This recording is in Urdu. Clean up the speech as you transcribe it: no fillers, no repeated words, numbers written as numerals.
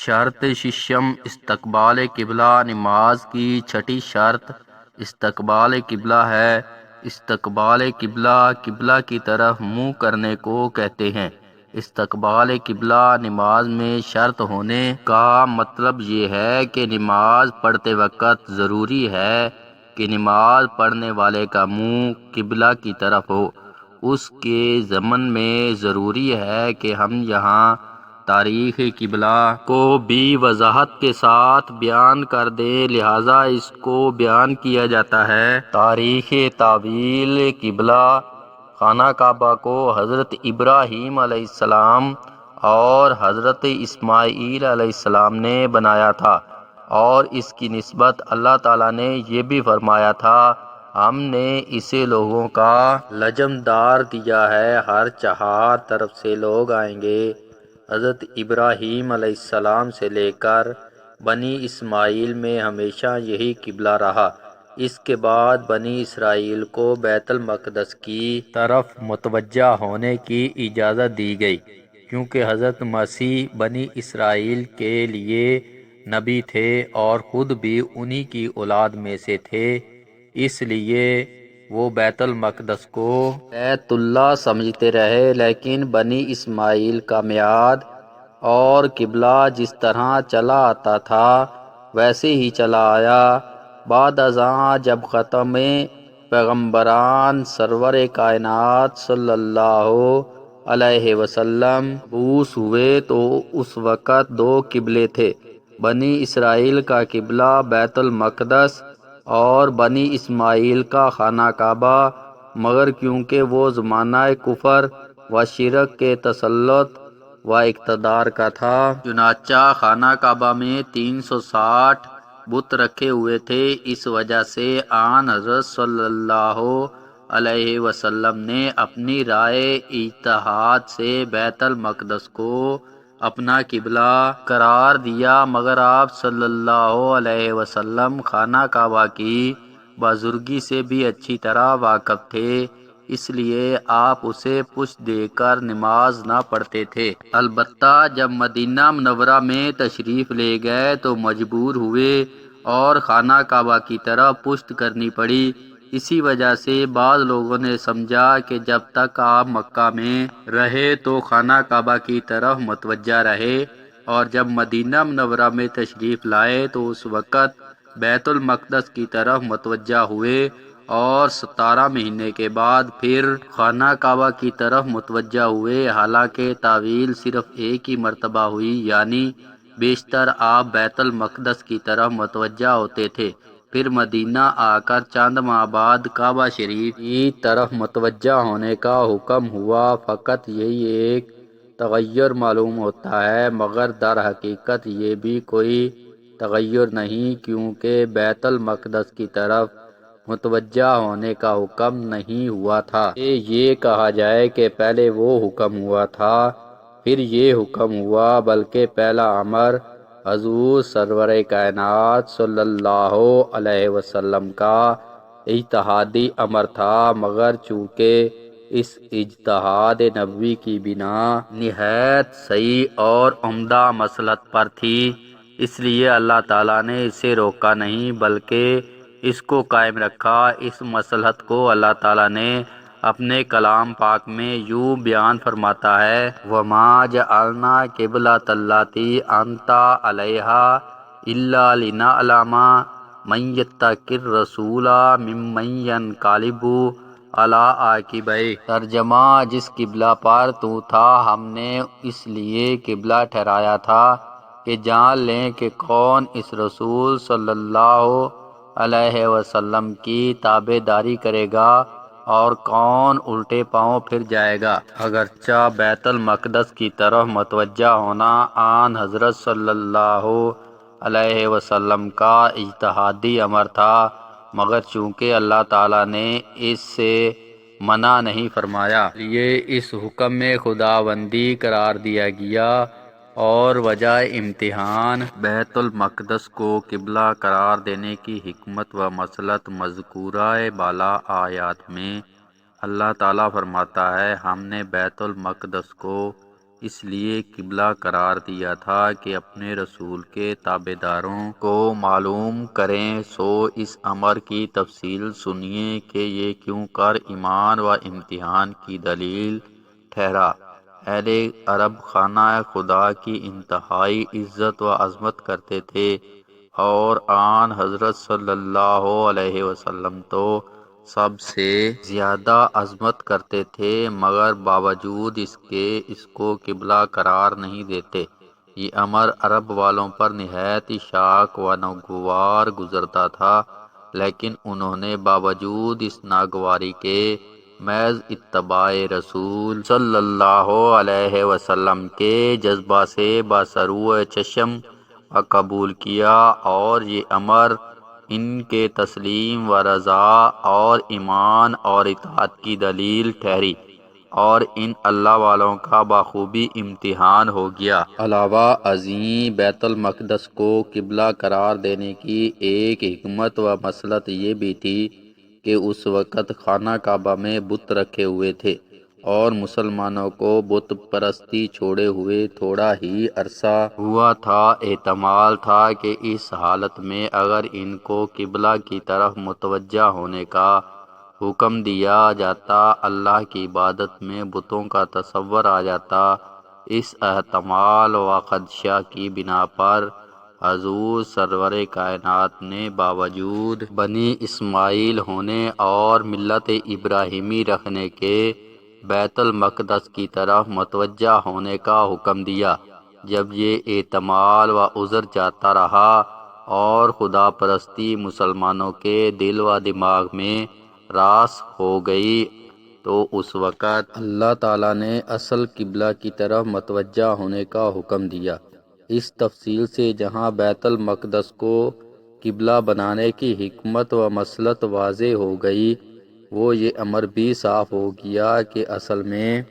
شرط ششم استقبال قبلہ، نماز کی چھٹی شرط استقبال قبلہ ہے۔ استقبال قبلہ، قبلہ کی طرف منہ کرنے کو کہتے ہیں۔ استقبال قبلہ نماز میں شرط ہونے کا مطلب یہ ہے کہ نماز پڑھتے وقت ضروری ہے کہ نماز پڑھنے والے کا منہ قبلہ کی طرف ہو۔ اس کے ضمن میں ضروری ہے کہ ہم یہاں تاریخ قبلہ کو بھی وضاحت کے ساتھ بیان کر دیں، لہٰذا اس کو بیان کیا جاتا ہے۔ تاریخ تعویل قبلہ: خانہ کعبہ کو حضرت ابراہیم علیہ السلام اور حضرت اسماعیل علیہ السلام نے بنایا تھا، اور اس کی نسبت اللہ تعالیٰ نے یہ بھی فرمایا تھا، ہم نے اسے لوگوں کا لجمدار دیا ہے، ہر چہار طرف سے لوگ آئیں گے۔ حضرت ابراہیم علیہ السلام سے لے کر بنی اسماعیل میں ہمیشہ یہی قبلہ رہا۔ اس کے بعد بنی اسرائیل کو بیت المقدس کی طرف متوجہ ہونے کی اجازت دی گئی، کیونکہ حضرت مسیح بنی اسرائیل کے لیے نبی تھے اور خود بھی انہی کی اولاد میں سے تھے، اس لیے وہ بیت المقدس کو بیت اللہ سمجھتے رہے۔ لیکن بنی اسماعیل کا میعاد اور قبلہ جس طرح چلا آتا تھا ویسے ہی چلا آیا۔ بعد ازاں جب ختم پیغمبران سرور کائنات صلی اللہ علیہ وسلم مبعوث ہوئے تو اس وقت دو قبلے تھے، بنی اسرائیل کا قبلہ بیت المقدس اور بنی اسماعیل کا خانہ کعبہ، مگر کیونکہ وہ زمانہ کفر و شرک کے تسلط و اقتدار کا تھا، چنانچہ خانہ کعبہ میں 360 بت رکھے ہوئے تھے۔ اس وجہ سے آن حضرت صلی اللہ علیہ وسلم نے اپنی رائے اجتہاد سے بیت المقدس کو اپنا قبلہ قرار دیا، مگر آپ صلی اللہ علیہ وسلم خانہ کعبہ کی بزرگی سے بھی اچھی طرح واقف تھے، اس لیے آپ اسے پشت دے کر نماز نہ پڑھتے تھے۔ البتہ جب مدینہ منورہ میں تشریف لے گئے تو مجبور ہوئے اور خانہ کعبہ کی طرف پشت کرنی پڑی۔ اسی وجہ سے بعض لوگوں نے سمجھا کہ جب تک آپ مکہ میں رہے تو خانہ کعبہ کی طرف متوجہ رہے، اور جب مدینہ منورہ میں تشریف لائے تو اس وقت بیت المقدس کی طرف متوجہ ہوئے، اور 17 مہینے کے بعد پھر خانہ کعبہ کی طرف متوجہ ہوئے۔ حالانکہ تعویل صرف ایک ہی مرتبہ ہوئی، یعنی بیشتر آپ بیت المقدس کی طرف متوجہ ہوتے تھے، پھر مدینہ آ کر چند ماہ بعد کعبہ شریف کی طرف متوجہ ہونے کا حکم ہوا۔ فقط یہی ایک تغیر معلوم ہوتا ہے، مگر در حقیقت یہ بھی کوئی تغیر نہیں، کیونکہ بیت المقدس کی طرف متوجہ ہونے کا حکم نہیں ہوا تھا کہ یہ کہا جائے کہ پہلے وہ حکم ہوا تھا پھر یہ حکم ہوا، بلکہ پہلا امر حضور سرور کائنات صلی اللہ علیہ وسلم کا اجتہادی امر تھا، مگر چونکہ اس اجتہاد نبوی کی بنا نہایت صحیح اور عمدہ مصلحت پر تھی، اس لیے اللہ تعالیٰ نے اسے روکا نہیں بلکہ اس کو قائم رکھا۔ اس مصلحت کو اللہ تعالیٰ نے اپنے کلام پاک میں یوں بیان فرماتا ہے، وَمَا جَعَلْنَا قِبْلَةَ الَّتِي أَنْتَ عَلَيْهَا إِلَّا لِنَعْلَمَ مَن يَتَّقِي الرَّسُولَ مِمَّن يَنقَلِبُ عَلَىٰ عَقِبَیْهِ۔ ترجمہ: جس قبلہ پر تو تھا ہم نے اس لیے قبلہ ٹھہرایا تھا کہ جان لیں کہ کون اس رسول صلی اللہ علیہ وسلم کی تابع داری کرے گا اور کون الٹے پاؤں پھر جائے گا۔ اگرچہ بیت المقدس کی طرف متوجہ ہونا آن حضرت صلی اللہ علیہ وسلم کا اجتہادی امر تھا، مگر چونکہ اللہ تعالیٰ نے اس سے منع نہیں فرمایا، اس لیے اس حکم میں خداوندی قرار دیا گیا، اور وجہ امتحان بیت المقدس کو قبلہ قرار دینے کی حکمت و مصلحت مذکورہ بالا آیات میں اللہ تعالیٰ فرماتا ہے، ہم نے بیت المقدس کو اس لیے قبلہ قرار دیا تھا کہ اپنے رسول کے تابع داروں کو معلوم کریں۔ سو اس امر کی تفصیل سنیے کہ یہ کیوں کر ایمان و امتحان کی دلیل ٹھہرا۔ اہل عرب خانہ خدا کی انتہائی عزت و عظمت کرتے تھے اور آن حضرت صلی اللہ علیہ وسلم تو سب سے زیادہ عظمت کرتے تھے، مگر باوجود اس کے اس کو قبلہ قرار نہیں دیتے۔ یہ امر عرب والوں پر نہایت شاق و ناگوار گزرتا تھا، لیکن انہوں نے باوجود اس ناگواری کے محض اتباع رسول صلی اللہ علیہ وسلم کے جذبہ سے بسروع چشم قبول کیا، اور یہ امر ان کے تسلیم و رضا اور ایمان اور اطاعت کی دلیل ٹھہری، اور ان اللہ والوں کا بخوبی امتحان ہو گیا۔ علاوہ ازیں بیت المقدس کو قبلہ قرار دینے کی ایک حکمت و مصلحت یہ بھی تھی کہ اس وقت خانہ کعبہ میں بت رکھے ہوئے تھے، اور مسلمانوں کو بت پرستی چھوڑے ہوئے تھوڑا ہی عرصہ ہوا تھا۔ احتمال تھا کہ اس حالت میں اگر ان کو قبلہ کی طرف متوجہ ہونے کا حکم دیا جاتا، اللہ کی عبادت میں بتوں کا تصور آ جاتا۔ اس احتمال و خدشہ کی بنا پر حضور سرور کائنات نے باوجود بنی اسماعیل ہونے اور ملت ابراہیمی رکھنے کے بیت المقدس کی طرف متوجہ ہونے کا حکم دیا۔ جب یہ احتمال و عذر جاتا رہا اور خدا پرستی مسلمانوں کے دل و دماغ میں راسخ ہو گئی، تو اس وقت اللہ تعالیٰ نے اصل قبلہ کی طرف متوجہ ہونے کا حکم دیا۔ اس تفصیل سے جہاں بیت المقدس کو قبلہ بنانے کی حکمت و مصلحت واضح ہو گئی، وہ یہ امر بھی صاف ہو گیا کہ اصل میں